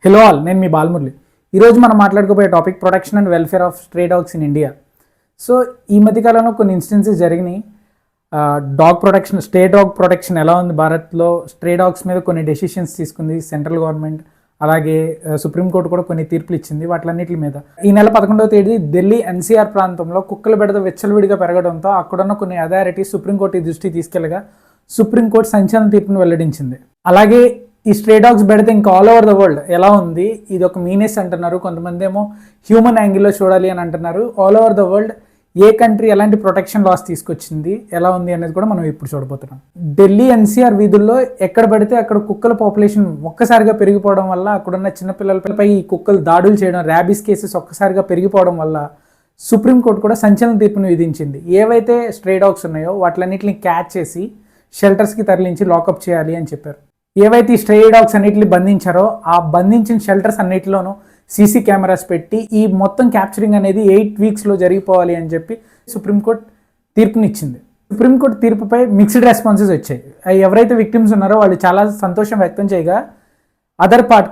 Hello all, నేను మీ బాలమురళి. ఈరోజు మనం మాట్లాడుకోబోయే topic protection and welfare of stray dogs in India. So ఈ మధ్యకాలంలో కొన్ని ఇన్స్టెన్సెస్ జరిగినాయి. స్ట్రే డాగ్ ప్రొటెక్షన్ ఎలా ఉంది భారత్లో, స్ట్రే డాగ్స్ మీద కొన్ని డెసిషన్స్ తీసుకుంది సెంట్రల్ గవర్నమెంట్, అలాగే సుప్రీంకోర్టు కూడా కొన్ని తీర్పులు ఇచ్చింది వాటిలన్నిటి మీద. ఈ నెల 11వ తేదీ ఢిల్లీ ఎన్సీఆర్ ప్రాంతంలో కుక్కల బెడద విచ్చలవిడిగా పెరగడంతో అక్కడున్న కొన్ని అథారిటీస్ సుప్రీంకోర్టు దృష్టి తీసుకెళ్లగా సుప్రీంకోర్టు సంచలన తీర్పును వెల్లడించింది. అలాగే ఈ స్ట్రే డాగ్స్ పెడితే ఇంకా ఆల్ ఓవర్ ద వరల్డ్ ఎలా ఉంది, ఇది ఒక మీనెస్ అంటున్నారు, కొంతమంది ఏమో హ్యూమన్ యాంగిల్లో చూడాలి అని అంటున్నారు. All over the world A country ఎలాంటి ప్రొటెక్షన్ లాస్ తీసుకొచ్చింది, ఎలా ఉంది అనేది కూడా మనం ఇప్పుడు చూడబోతున్నాం. ఢిల్లీ ఎన్సీఆర్ వీధుల్లో ఎక్కడ పడితే అక్కడ కుక్కల పాపులేషన్ ఒక్కసారిగా పెరిగిపోవడం వల్ల, అక్కడున్న చిన్నపిల్లలపై ఈ కుక్కలు దాడులు చేయడం, ర్యాబీస్ కేసెస్ ఒక్కసారిగా పెరిగిపోవడం వల్ల సుప్రీంకోర్టు కూడా సంచలన తీర్పును విధించింది. ఏవైతే స్ట్రే డాగ్స్ ఉన్నాయో వాటిలన్నింటిని క్యాచ్ చేసి షెల్టర్స్కి తరలించి లాకప్ చేయాలి అని చెప్పారు. ఏవైతే ఈ స్ట్రే డాగ్స్ అన్నిటిని బంధించారో ఆ బంధించిన షెల్టర్స్ అన్నిటిలోనూ సీసీ కెమెరాస్ పెట్టి ఈ మొత్తం క్యాప్చరింగ్ అనేది 8 వీక్స్లో జరిగిపోవాలి అని చెప్పి సుప్రీంకోర్టు తీర్పునిచ్చింది. సుప్రీంకోర్టు తీర్పుపై మిక్స్డ్ రెస్పాన్సెస్ వచ్చాయి. ఎవరైతే విక్టిమ్స్ ఉన్నారో వాళ్ళు చాలా సంతోషం వ్యక్తం చేయగా,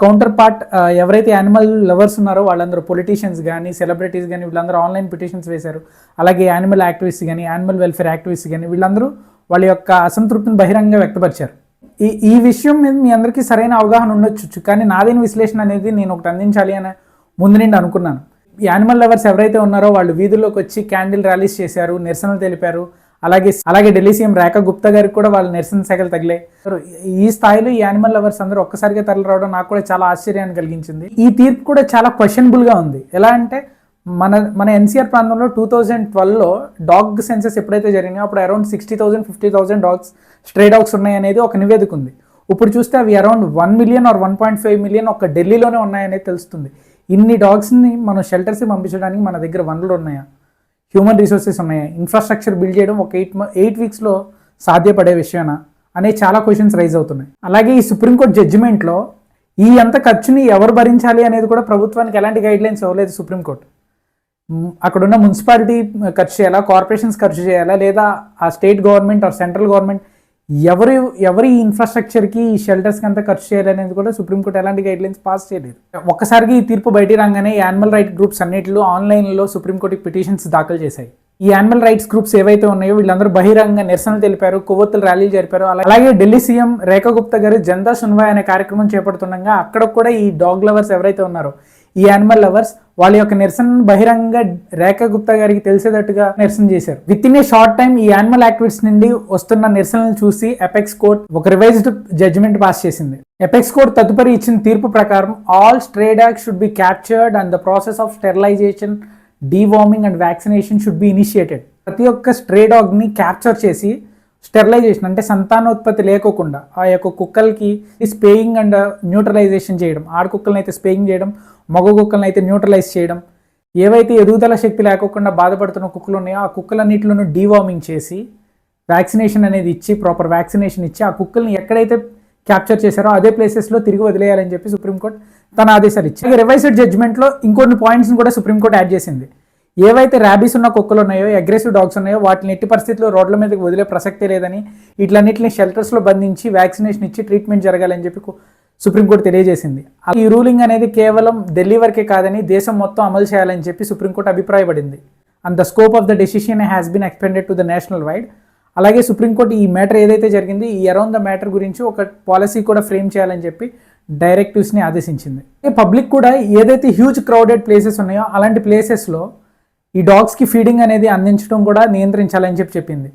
కౌంటర్ పార్ట్ ఎవరైతే యానిమల్ లవర్స్ ఉన్నారో వాళ్ళందరూ పొలిటీషియన్స్ కానీ, సెలబ్రిటీస్ కానీ వీళ్ళందరూ ఆన్లైన్ పిటిషన్స్ వేశారు. అలాగే యానిమల్ యాక్టివిస్ట్ కానీ, యానిమల్ వెల్ఫేర్ యాక్టివిస్ట్ కానీ వీళ్ళందరూ వాళ్ళ యొక్క అసంతృప్తిని బహిరంగంగా వ్యక్తపరిచారు. ఈ విషయం మీద మీ అందరికీ సరైన అవగాహన ఉండొచ్చు, కానీ నాదైన విశ్లేషణ అనేది నేను ఒకటి అందించాలి అని ముందు నుండి అనుకున్నాను. యానిమల్ లవర్స్ ఎవరైతే ఉన్నారో వాళ్ళు వీధుల్లోకి వచ్చి క్యాండిల్ ర్యాలీస్ చేశారు, నిరసనలు తెలిపారు. అలాగే ఢిల్లీ సీఎం రేఖా గుప్తా గారికి కూడా వాళ్ళ నిరసన శాఖలు తగిలాయి. ఈ స్థాయిలో ఈ యానిమల్ లవర్స్ అందరూ ఒక్కసారిగా తరలి రావడం నాకు కూడా చాలా ఆశ్చర్యాన్ని కలిగించింది. ఈ తీర్పు కూడా చాలా క్వశ్చనబుల్గా ఉంది. ఎలా అంటే మన ఎన్సీఆర్ ప్రాంతంలో 2012లో డాగ్ సెన్సెస్ ఎప్పుడైతే జరిగినాయో అప్పుడు అరౌండ్ 60,000 50,000 డాగ్స్ స్ట్రే డాగ్స్ ఉన్నాయి అనేది ఒక నివేదిక ఉంది. ఇప్పుడు చూస్తే అవి అరౌండ్ 1 మిలియన్ ఆర్ 1.5 మిలియన్ ఒక ఢిల్లీలోనే ఉన్నాయనేది తెలుస్తుంది. ఇన్ని డాగ్స్ని మనం షెల్టర్స్కి పంపించడానికి మన దగ్గర వనరులు ఉన్నాయా, హ్యూమన్ రిసోర్సెస్ ఉన్నాయా, ఇన్ఫ్రాస్ట్రక్చర్ బిల్డ్ చేయడం ఒక 8 వీక్స్లో సాధ్యపడే విషయానా అనే చాలా క్వశ్చన్స్ రైజ్ అవుతున్నాయి. అలాగే ఈ సుప్రీంకోర్టు జడ్జిమెంట్లో ఈ అంత ఖర్చుని ఎవరు భరించాలి అనేది కూడా ప్రభుత్వానికి ఎలాంటి గైడ్లైన్స్ ఇవ్వలేదు సుప్రీంకోర్టు. అక్కడున్న మున్సిపాలిటీ ఖర్చు చేయాలా, కార్పొరేషన్స్ ఖర్చు చేయాలా, లేదా ఆ state government or central government ఎవరి ఇన్ఫ్రాస్ట్రక్చర్కి ఈ షెల్టర్స్కి అంతా ఖర్చు చేయాలనేది కూడా సుప్రీంకోర్టు ఎలాంటి గైడ్లైన్స్ పాస్ చేయలేదు. ఒక్కసారిగా ఈ తీర్పు బయటికి రాగానే యానిమల్ రైట్ గ్రూప్స్ అన్నింటిలో ఆన్లైన్లో సుప్రీంకోర్టుకి పిటిషన్స్ దాఖలు చేశాయి. ఈ యానిమల్ రైట్స్ గ్రూప్స్ ఏవైతే ఉన్నాయో వీళ్ళందరూ బహిరంగ నిరసనలు తెలిపారు, కొవ్వొత్తులు ర్యాలీలు జరిపారు. అలాగే ఢిల్లీ సీఎం రేఖా గుప్తా గారు జనతా సున్వాయ్ అనే కార్యక్రమం చేపడుతుండగా అక్కడ కూడా ఈ డాగ్ లవర్స్ ఎవరైతే ఉన్నారో ఈ యానిమల్ లవర్స్ వాళ్ళ యొక్క నిరసనను బహిరంగంగా రేఖా గుప్తా గారికి తెలిసేటట్టుగా నిరసన చేశారు. Within a short time ఈ యానిమల్ యాక్టివిస్ట్ నుండి వస్తున్న నిరసనలు చూసి ఎపెక్స్ కోర్ట్ ఒక రివైజ్డ్ జడ్జిమెంట్ పాస్ చేసింది. ఎపెక్స్ కోర్ట్ తదుపరి ఇచ్చిన తీర్పు ప్రకారం all stray dogs should be captured and the process of sterilisation, deworming and vaccination should be initiated. ప్రతి ఒక్క స్ట్రే డాగ్ని క్యాప్చర్ చేసి స్టెరిలైజేషన్ అంటే సంతానోత్పత్తి లేకోకుండా ఆ యొక్క కుక్కలకి స్పేయింగ్ అండ్ న్యూట్రలైజేషన్ చేయడం, ఆడ కుక్కలను అయితే స్పేయింగ్ చేయడం, మగ కుక్కలను అయితే న్యూట్రలైజ్ చేయడం, ఏవైతే ఎదుగుదల శక్తి లేకోకుండా బాధపడుతున్న కుక్కలు ఉన్నాయో ఆ కుక్కలన్నింటిలోనూ డీవార్మింగ్ చేసి వ్యాక్సినేషన్ అనేది ఇచ్చి, ప్రాపర్ వ్యాక్సినేషన్ ఇచ్చి ఆ కుక్కల్ని ఎక్కడైతే క్యాప్చర్ చేశారో అదే ప్లేసెస్లో తిరిగి వదిలేయాలని చెప్పి సుప్రీంకోర్టు తన ఆదేశాలు ఇచ్చింది. రివైజ్డ్ జడ్జిమెంట్లో ఇంకొన్ని పాయింట్స్ని కూడా సుప్రీంకోర్టు యాడ్ చేసింది. ఏవైతే ర్యాబీస్ ఉన్న కుక్కలు ఉన్నాయో, అగ్రెసివ్ డాగ్స్ ఉన్నాయో వాటిని ఎట్టి పరిస్థితుల్లో రోడ్ల మీదకి వదిలే ప్రసక్తే లేదని, వీటిలన్నింటిని షెల్టర్స్లో బంధించి వ్యాక్సినేషన్ ఇచ్చి ట్రీట్మెంట్ జరగాలని చెప్పి సుప్రీంకోర్టు తెలియజేసింది. ఈ రూలింగ్ అనేది కేవలం ఢిల్లీ వరకే కాదని దేశం మొత్తం అమలు చేయాలని చెప్పి సుప్రీంకోర్టు అభిప్రాయపడింది. And the scope of the decision has been extended to the national wide. అలాగే సుప్రీంకోర్టు ఈ మ్యాటర్ ఏదైతే జరిగింది ఈ అరౌండ్ ద మ్యాటర్ గురించి ఒక పాలసీ కూడా ఫ్రేమ్ చేయాలని చెప్పి డైరెక్టివ్స్ని ఆదేశించింది. పబ్లిక్ కూడా ఏదైతే హ్యూజ్ క్రౌడెడ్ ప్లేసెస్ ఉన్నాయో అలాంటి ప్లేసెస్లో ఈ డాగ్స్కి ఫీడింగ్ అనేది అందించడం కూడా నియంత్రించాలని చెప్పింది.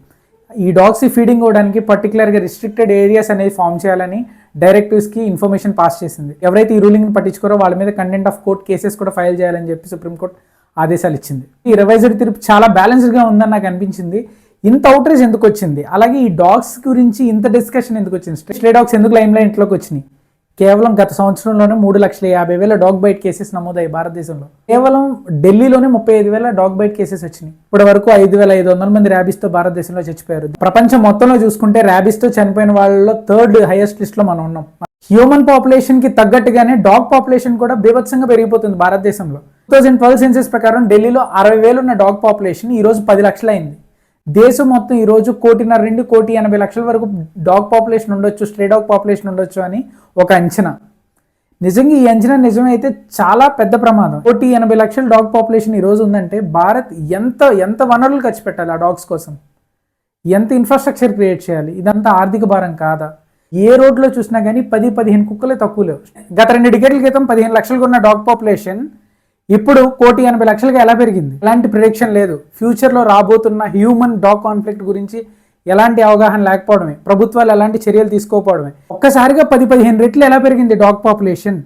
ఈ డాగ్స్కి ఫీడింగ్ ఇవ్వడానికి పర్టికులర్గా రిస్ట్రిక్టెడ్ ఏరియాస్ అనేది ఫామ్ చేయాలని డైరెక్టివ్స్కి ఇన్ఫర్మేషన్ పాస్ చేసింది. ఎవరైతే ఈ రూలింగ్ని పట్టించుకోరో వాళ్ళ మీద కంటెంట్ ఆఫ్ కోర్ట్ కేసెస్ కూడా ఫైల్ చేయాలని చెప్పి సుప్రీంకోర్టు ఆదేశాలు ఇచ్చింది. ఈ రివైజ్డ్ తీర్పు చాలా బ్యాలెన్స్డ్గా ఉందని నాకు అనిపించింది. ఇంత అవుట్రేజ్ ఎందుకు వచ్చింది, అలాగే ఈ డాగ్స్ గురించి ఇంత డిస్కషన్ ఎందుకు వచ్చింది, స్ట్రే డాగ్స్ ఎందుకు లైమ్ లైట్లోకి వచ్చినాయి? కేవలం గత సంవత్సరంలోనే 3,50,000 డాగ్ బైట్ కేసెస్ నమోదయ్యాయి భారతదేశంలో. కేవలం ఢిల్లీలోనే 35,000 డాగ్ బైట్ కేసెస్ వచ్చినాయి. ఇప్పటి వరకు 5,500 మంది ర్యాబీస్తో భారతదేశంలో చచ్చిపోయారు. ప్రపంచం మొత్తంలో చూసుకుంటే ర్యాబీస్తో చనిపోయిన వాళ్ళలో 3rd హైయెస్ట్ లిస్ట్లో మనం ఉన్నాం. హ్యూమన్ పాపులేషన్కి తగ్గట్టుగానే డాగ్ పాపులేషన్ కూడా బీభత్సంగా పెరిగిపోతుంది భారతదేశంలో. 2012 సెన్సెస్ ప్రకారం ఢిల్లీలో 60,000 ఉన్న డాగ్ పాపులేషన్ ఈరోజు 10 లక్షలు అయింది. దేశం మొత్తం ఈరోజు 1.5 నుండి 1,80,00,000 వరకు డాగ్ పాపులేషన్ ఉండొచ్చు, స్ట్రే డాగ్ పాపులేషన్ ఉండొచ్చు అని ఒక అంచనా. నిజంగా ఈ అంచనా నిజమైతే చాలా పెద్ద ప్రమాదం. 180 లక్షల డాగ్ పాపులేషన్ ఈ రోజు ఉందంటే భారత్ ఎంత ఎంత వనరులు ఖర్చు పెట్టాలి ఆ డాగ్స్ కోసం, ఎంత ఇన్ఫ్రాస్ట్రక్చర్ క్రియేట్ చేయాలి? ఇదంతా ఆర్థిక భారం కాదా? ఏ రోడ్లో చూసినా కానీ 10-15 కుక్కలే తక్కువ లేవు. గత 2 డికేట్ల క్రితం 15 లక్షలకు ఉన్న డాగ్ పాపులేషన్ ఇప్పుడు 180 లక్షలుగా ఎలా పెరిగింది? ఎలాంటి ప్రిడిక్షన్ లేదు. ఫ్యూచర్లో రాబోతున్న హ్యూమన్ డాగ్ కాన్ఫ్లిక్ట్ గురించి ఎలాంటి అవగాహన లేకపోవడమే, ప్రభుత్వాలు ఎలాంటి చర్యలు తీసుకోకపోవడమే. ఒక్కసారిగా 10-15 రెట్లు ఎలా పెరిగింది dog population?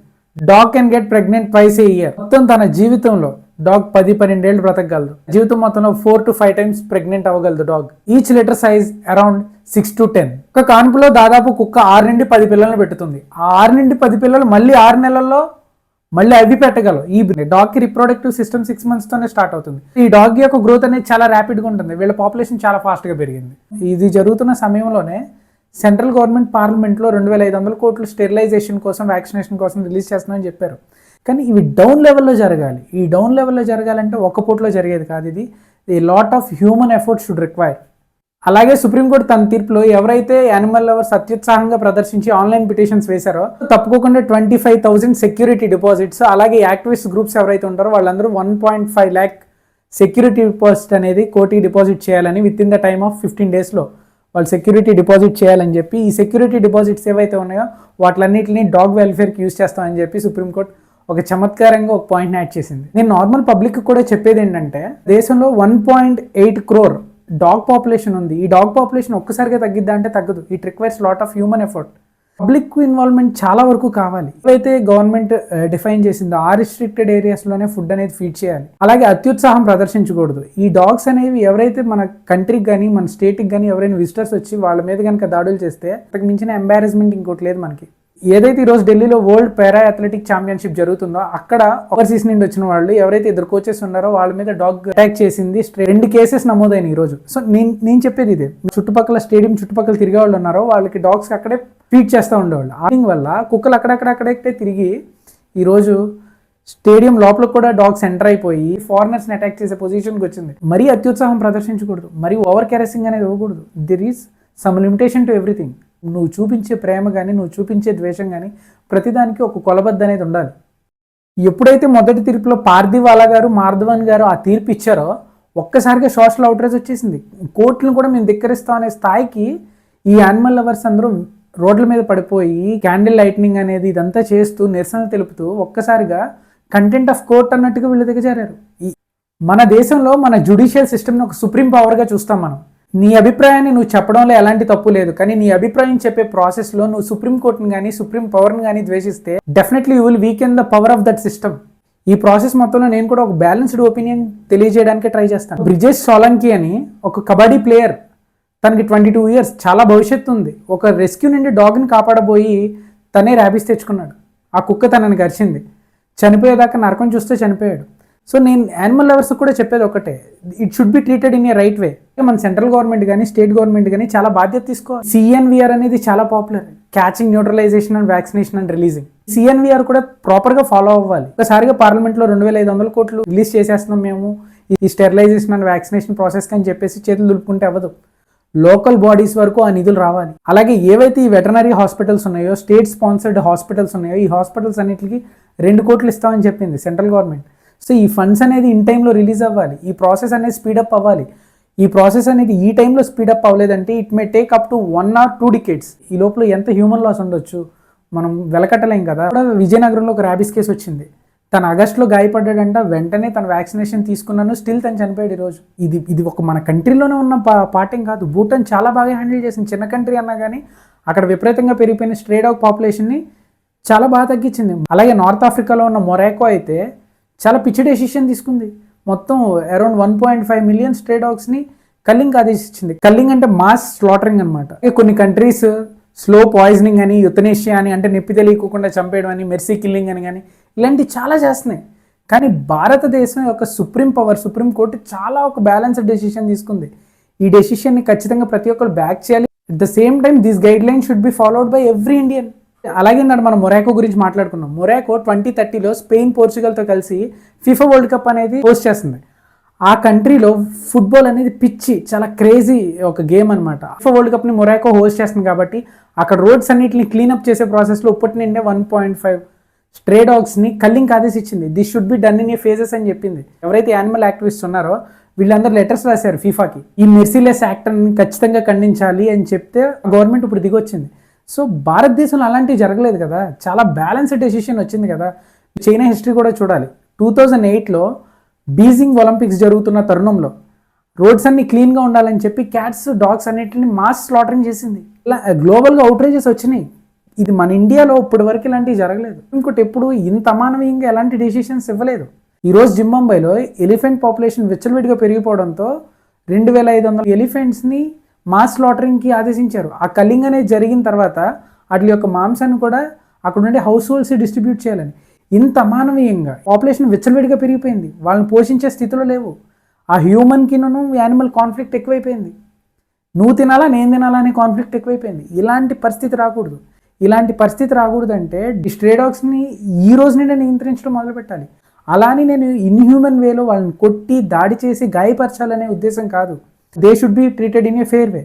Dog can get pregnant twice A year. మొత్తం తన జీవితంలో డాగ్ 10-12 ఏళ్ళు బ్రతకగలదు. జీవితం మొత్తంలో 4 to 5 times ప్రెగ్నెంట్ అవ్వగలదు dog. Each litter size around 6 to 10. ఒక కాన్పులో దాదాపు కుక్క 6 నుండి 10 పిల్లలను పెట్టుతుంది. ఆ 6 నుండి 10 పిల్లలు మళ్ళీ 6 నెలల్లో మళ్ళీ అవి పెట్టగలవు. ఈ డాగ్ కి రిప్రొడక్టివ్ సిస్టమ్ 6 months తోనే స్టార్ట్ అవుతుంది. ఈ డాగ్ యొక్క గ్రోత్ అనేది చాలా ర్యాపిడ్ గా ఉంటుంది. వీళ్ళ పాపులేషన్ చాలా ఫాస్ట్ గా పెరిగింది. ఇది జరుగుతున్న సమయంలోనే సెంట్రల్ గవర్నమెంట్ పార్లమెంట్లో 2,500 కోట్లు స్టెరిలైజేషన్ కోసం, వ్యాక్సినేషన్ కోసం రిలీజ్ చేస్తున్నామని చెప్పారు. కానీ ఇవి డౌన్ లెవెల్లో జరగాలి. ఈ డౌన్ లెవెల్లో జరగాలంటే ఒక్క పూటలో జరిగేది కాదు. ఇది a lot of human effort should require. అలాగే సుప్రీంకోర్టు తన తీర్పులో ఎవరైతే యానిమల్ లవర్స్ అత్యుత్సాహంగా ప్రదర్శించి ఆన్లైన్ పిటిషన్స్ వేశారో తప్పకుండా 25,000 సెక్యూరిటీ డిపాజిట్స్, అలాగే యాక్టివిస్ట్ గ్రూప్స్ ఎవరైతే ఉంటారో వాళ్ళందరూ 1.5 lakh సెక్యూరిటీ డిపాజిట్ అనేది కోర్టుకి డిపాజిట్ చేయాలని with in the time of 15 daysలో వాళ్ళు సెక్యూరిటీ డిపాజిట్ చేయాలని చెప్పి, ఈ సెక్యూరిటీ డిపాజిట్స్ ఏవైతే ఉన్నాయో వాటిలన్నింటినీ డాగ్ వెల్ఫేర్కి యూజ్ చేస్తామని చెప్పి సుప్రీంకోర్టు ఒక చమత్కారంగా ఒక పాయింట్ని యాడ్ చేసింది. నేను నార్మల్ పబ్లిక్ కూడా చెప్పేది ఏంటంటే, దేశంలో 1.8 crore డాగ్ పాపులేషన్ ఉంది. ఈ డాగ్ పాపులేషన్ ఒక్కసారిగా తగ్గిద్దా అంటే తగ్గదు. It requires lot of human effort. Public involvement చాలా వరకు కావాలి. ఏవైతే గవర్నమెంట్ డిఫైన్ చేసిందో ఆ రిస్ట్రిక్టెడ్ ఏరియాస్లోనే ఫుడ్ అనేది ఫీడ్ చేయాలి. అలాగే అత్యుత్సాహం ప్రదర్శించకూడదు. ఈ డాగ్స్ అనేవి ఎవరైతే మన కంట్రీకి కానీ మన స్టేట్కి కానీ ఎవరైనా విజిటర్స్ వచ్చి వాళ్ళ మీద కనుక దాడులు చేస్తే అంతకు మించిన ఎంబారస్మెంట్ ఇంకోటి లేదు మనకి. ఏదైతే ఈరోజు ఢిల్లీలో వరల్డ్ పారా అథ్లెటిక్ ఛాంపియన్షిప్ జరుగుతుందో అక్కడ ఓవర్సీస్ నుండి వచ్చిన వాళ్ళు ఎవరైతే 2 కోచెస్ ఉన్నారో వాళ్ళ మీద డాగ్ అటాక్ చేసింది 2 కేసెస్ నమోదైన ఈ రోజు. సో నేను చెప్పేది ఇదే, చుట్టుపక్కల స్టేడియం చుట్టుపక్కల తిరిగే వాళ్ళు ఉన్నారో వాళ్ళకి డాగ్స్ అక్కడే ఫీడ్ చేస్తూ ఉండేవాళ్ళు. ఆడింగ్ వల్ల కుక్కలు అక్కడక్కడే తిరిగి ఈరోజు స్టేడియం లోపల కూడా డాగ్స్ ఎంటర్ అయిపోయి ఫారినర్స్ని అటాక్ చేసే పొజిషన్కి వచ్చింది. మరీ అత్యుత్సాహం ప్రదర్శించకూడదు, మరీ ఓవర్ క్యారెసింగ్ అనేది ఇవ్వకూడదు. There is some limitation to everything. నువ్వు చూపించే ప్రేమ కానీ నువ్వు చూపించే ద్వేషం కానీ ప్రతిదానికి ఒక కొలబద్ద అనేది ఉండాలి. ఎప్పుడైతే మొదటి తీర్పులో పార్థివాలా గారు, మార్ధవన్ గారు ఆ తీర్పు ఇచ్చారో ఒక్కసారిగా సోషల్ అవుట్రేజ్ వచ్చేసింది. కోర్టులను కూడా మేము ధిక్కరిస్తాం అనే స్థాయికి ఈ యానిమల్ లవర్స్ అందరూ రోడ్ల మీద పడిపోయి క్యాండిల్ లైట్నింగ్ అనేది ఇదంతా చేస్తూ నిరసన తెలుపుతూ ఒక్కసారిగా కంటెంట్ ఆఫ్ కోర్ట్ అన్నట్టుగా వీళ్ళు దిగజారారు. మన దేశంలో మన జ్యుడిషియల్ సిస్టమ్ని ఒక సుప్రీం పవర్గా చూస్తాం మనం. నీ అభిప్రాయాన్ని నువ్వు చెప్పడంలో ఎలాంటి తప్పు లేదు, కానీ నీ అభిప్రాయం చెప్పే ప్రాసెస్లో నువ్వు సుప్రీం కోర్టుని కానీ సుప్రీం పవర్ని కానీ ద్వేషిస్తే definitely you will weaken the power of that system. ఈ ప్రాసెస్ మొత్తంలో నేను కూడా ఒక బ్యాలెన్స్డ్ ఒపీనియన్ తెలియజేయడానికి ట్రై చేస్తాను. బ్రిజేష్ సోలంకి అని ఒక కబడ్డీ ప్లేయర్, తనకి 22 years, చాలా భవిష్యత్తు ఉంది. ఒక రెస్క్యూ నుండి డాగ్ని కాపాడబోయి తనే ర్యాబీస్ తెచ్చుకున్నాడు. ఆ కుక్క తనని గరిచింది, చనిపోయేదాకా నరకం చూస్తే చనిపోయాడు. సో నేను యానిమల్ లవర్స్ కూడా చెప్పేది ఒకటే, it should be treated in A right way. మన సెంట్రల్ గవర్నమెంట్ కానీ స్టేట్ గవర్నమెంట్ కానీ చాలా బాధ్యత తీసుకోవాలి. CNVR అనేది చాలా popular, catching, neutralisation and vaccination and releasing. CNVR కూడా ప్రాపర్గా ఫాలో అవ్వాలి. ఒకసారిగా పార్లమెంట్లో 2,500 కోట్లు రిలీజ్ చేసేస్తున్నాం మేము ఈ స్టెరిలైజేషన్ అండ్ వ్యాక్సినేషన్ ప్రాసెస్ అని చెప్పేసి చేతులు దులుపుకుంటే అవ్వదు. లోకల్ బాడీస్ వరకు ఆ నిధులు రావాలి. అలాగే ఏవైతే ఈ వెటర్నరీ హాస్పిటల్స్ ఉన్నాయో, స్టేట్ స్పాన్సర్డ్ హాస్పిటల్స్ ఉన్నాయో, ఈ హాస్పిటల్స్ అన్నిటికీ 2 కోట్లు ఇస్తామని చెప్పింది సెంట్రల్ గవర్నమెంట్. సో ఈ ఫండ్స్ అనేది ఇన్ టైంలో రిలీజ్ అవ్వాలి. ఈ ప్రాసెస్ అనేది స్పీడప్ అవ్వాలి. ఈ ప్రాసెస్ అనేది ఈ టైంలో స్పీడప్ అవ్వలేదంటే it may take up to 1 or 2 decades. ఈ లోపల ఎంత హ్యూమన్ లాస్ ఉండొచ్చు మనం వెలకట్టలేం కదా. విజయనగరంలో ఒక ర్యాబీస్ కేసు వచ్చింది. తను ఆగస్టులో గాయపడ్డాడంట, వెంటనే తను వ్యాక్సినేషన్ తీసుకున్నాను, స్టిల్ తను చనిపోయాడు ఈరోజు. ఇది ఒక మన కంట్రీలోనే ఉన్న పార్టీం కాదు. భూటాన్ చాలా బాగా హ్యాండిల్ చేసింది. చిన్న కంట్రీ అన్నా కానీ అక్కడ విపరీతంగా పెరిగిపోయిన స్ట్రే డాగ్ పాపులేషన్ని చాలా బాగా తగ్గించింది. అలాగే నార్త్ ఆఫ్రికాలో ఉన్న మొరాకో అయితే చాలా పిచ్చి డెసిషన్ తీసుకుంది. మొత్తం అరౌండ్ 1.5 million స్ట్రే డాగ్స్ని కల్లింగ్ ఆదేశించింది. కల్లింగ్ అంటే మాస్ స్లాటరింగ్ అనమాట. కొన్ని కంట్రీస్ స్లో పాయిజనింగ్ అని, యుతనేషియా అని, అంటే నొప్పి తెలియకుండా చంపేయడం అని, మెర్సీ కిల్లింగ్ అని కానీ ఇలాంటివి చాలా చేస్తున్నాయి. కానీ భారతదేశం యొక్క సుప్రీం కోర్టు చాలా ఒక బ్యాలెన్స్డ్ డెసిషన్ తీసుకుంది. ఈ డెసిషన్ని ఖచ్చితంగా ప్రతి ఒక్కరు బ్యాక్ చేయాలి. At the same time this guide line should be followed by every Indian. అలాగే మనం మొరాకో గురించి మాట్లాడుకున్నాం. మొరాకో 2030లో స్పెయిన్, పోర్చుగల్తో కలిసి FIFA వరల్డ్ కప్ అనేది హోస్ట్ చేస్తుంది. ఆ కంట్రీలో ఫుట్బాల్ అనేది పిచ్చి, చాలా క్రేజీ ఒక గేమ్ అనమాట. FIFA వరల్డ్ కప్ని మొరాకో హోస్ట్ చేస్తుంది కాబట్టి అక్కడ రోడ్స్ అన్నిటిని క్లీనప్ చేసే ప్రాసెస్లో ఇప్పటి నుండే 1.5 స్ట్రే డాగ్స్ని కల్లింగ్ ఆదేశించింది. This should be done in a phases అని చెప్పింది. ఎవరైతే యానిమల్ యాక్టివిస్ట్ ఉన్నారో వీళ్ళందరూ లెటర్స్ రాశారు ఫీఫాకి, ఈ మెర్సీలెస్ యాక్ట్ని ఖచ్చితంగా ఖండించాలి అని చెప్తే గవర్నమెంట్ ఇప్పుడు దిగొచ్చింది. సో భారతదేశంలో అలాంటివి జరగలేదు కదా, చాలా బ్యాలెన్స్డ్ డెసిషన్ వచ్చింది కదా. చైనా హిస్టరీ కూడా చూడాలి. 2008లో బీజింగ్ ఒలింపిక్స్ జరుగుతున్న తరుణంలో రోడ్స్ అన్ని క్లీన్గా ఉండాలని చెప్పి క్యాట్స్ డాగ్స్ అన్నిటిని మాస్ స్లాటరింగ్ చేసింది. ఇలా గ్లోబల్గా అవుట్రేజెస్ వచ్చినాయి. ఇది మన ఇండియాలో ఇప్పటి వరకు ఇలాంటివి జరగలేదు. ఇంకోటి ఎప్పుడు ఇంత అమానవీయంగా ఎలాంటి డెసిషన్స్ ఇవ్వలేదు. ఈరోజు జింబాబ్వేలో ఎలిఫెంట్ పాపులేషన్ విచ్చలవిడిగా పెరిగిపోవడంతో 2500 ఎలిఫెంట్స్ని మాస్ స్లాటరింగ్కి ఆదేశించారు. ఆ కల్లింగ్ అనేది జరిగిన తర్వాత వాటి యొక్క మాంసాన్ని కూడా అక్కడ నుండి హౌస్ హోల్డ్స్ డిస్ట్రిబ్యూట్ చేయాలని. ఇంత అమానవీయంగా పాపులేషన్ విచ్చలవిడిగా పెరిగిపోయింది. వాళ్ళని పోషించే స్థితిలో లేవు. ఆ హ్యూమన్కిను యానిమల్ కాన్ఫ్లిక్ట్ ఎక్కువైపోయింది. నువ్వు తినాలా నేను తినాలా అనే కాన్ఫ్లిక్ట్ ఎక్కువైపోయింది. ఇలాంటి పరిస్థితి రాకూడదు. ఇలాంటి పరిస్థితి రాకూడదంటే స్ట్రే డాగ్స్ని ఈ రోజు నుండి నియంత్రించడం మొదలుపెట్టాలి. అలా అని నేను ఇన్హ్యూమన్ వేలో వాళ్ళని కొట్టి దాడి చేసి గాయపరచాలనే ఉద్దేశం కాదు. They should be treated in a fair way.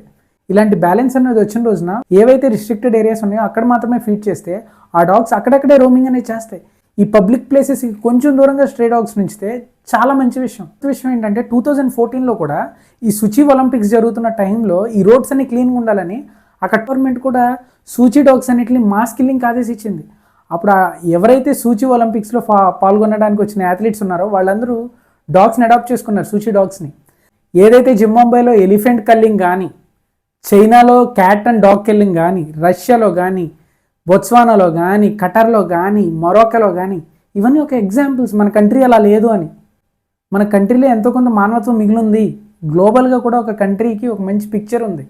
ఇలాంటి బ్యాలెన్స్ అనేది వచ్చిన రోజున ఏవైతే రిస్ట్రిక్టెడ్ ఏరియాస్ ఉన్నాయో అక్కడ మాత్రమే ఫీడ్ చేస్తే ఆ డాగ్స్ అక్కడక్కడే రోమింగ్ అనేది చేస్తాయి. ఈ పబ్లిక్ ప్లేసెస్కి కొంచెం దూరంగా స్ట్రే డాగ్స్ నుంచితే చాలా మంచి విషయం. ఏంటంటే 2014లో కూడా ఈ సూచి ఒలింపిక్స్ జరుగుతున్న టైంలో ఈ రోడ్స్ అన్ని క్లీన్గా ఉండాలని అక్కడ గవర్నమెంట్ కూడా సూచి డాగ్స్ అన్నిటిని మాస్ కిల్లింగ్ ఆదేశించింది. అప్పుడు ఎవరైతే సూచి ఒలింపిక్స్లో పాల్గొనడానికి వచ్చిన అథ్లీట్స్ ఉన్నారో వాళ్ళందరూ డాగ్స్ని అడాప్ట్ చేసుకున్నారు, సూచి డాగ్స్ని. ఏదైతే జింబాబ్వేలో ఎలిఫెంట్ కల్లింగ్ కానీ, చైనాలో క్యాట్ అండ్ డాగ్ కిల్లింగ్ కానీ, రష్యాలో కానీ, బొత్స్వానాలో కానీ, ఖటర్లో కానీ, మొరాకోలో కానీ, ఇవన్నీ ఒక ఎగ్జాంపుల్స్. మన కంట్రీ అలా లేదు అని. మన కంట్రీలో ఎంతో కొంత మానవత్వం మిగిలింది. గ్లోబల్గా కూడా ఒక కంట్రీకి ఒక మంచి పిక్చర్ ఉంది.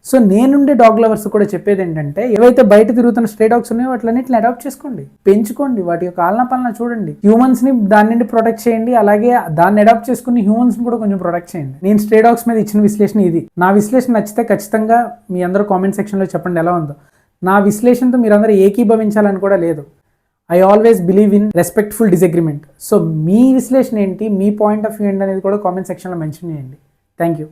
సో నేనుండే డాగ్ లవర్స్ కూడా చెప్పేది ఏంటంటే, ఏవైతే బయట తిరుగుతున్న స్ట్రే డాగ్స్ ఉన్నాయో వాటిలన్నింటిని అడాప్ట్ చేసుకోండి, పెంచుకోండి, వాటి యొక్క ఆలనా పాలన చూడండి. హ్యూమన్స్ని దాని నుండి ప్రొటెక్ట్ చేయండి, అలాగే దాన్ని అడాప్ట్ చేసుకుని హ్యూమన్స్ని కూడా కొంచెం ప్రొటెక్ట్ చేయండి. నేను స్ట్రే డాగ్స్ మీద ఇచ్చిన విశ్లేషణ ఇది. నా విశ్లేషణ నచ్చితే ఖచ్చితంగా మీ అందరూ కామెంట్ సెక్షన్లో చెప్పండి ఎలా ఉందో. నా విశ్లేషణతో మీరందరూ ఏకీభవించాలని కూడా లేదు. I always believe in respectful disagreement. So మీ విశ్లేషణ ఏంటి, మీ పాయింట్ ఆఫ్ వ్యూ ఏంటి అనేది కూడా కామెంట్ సెక్షన్లో మెన్షన్ చేయండి. Thank you.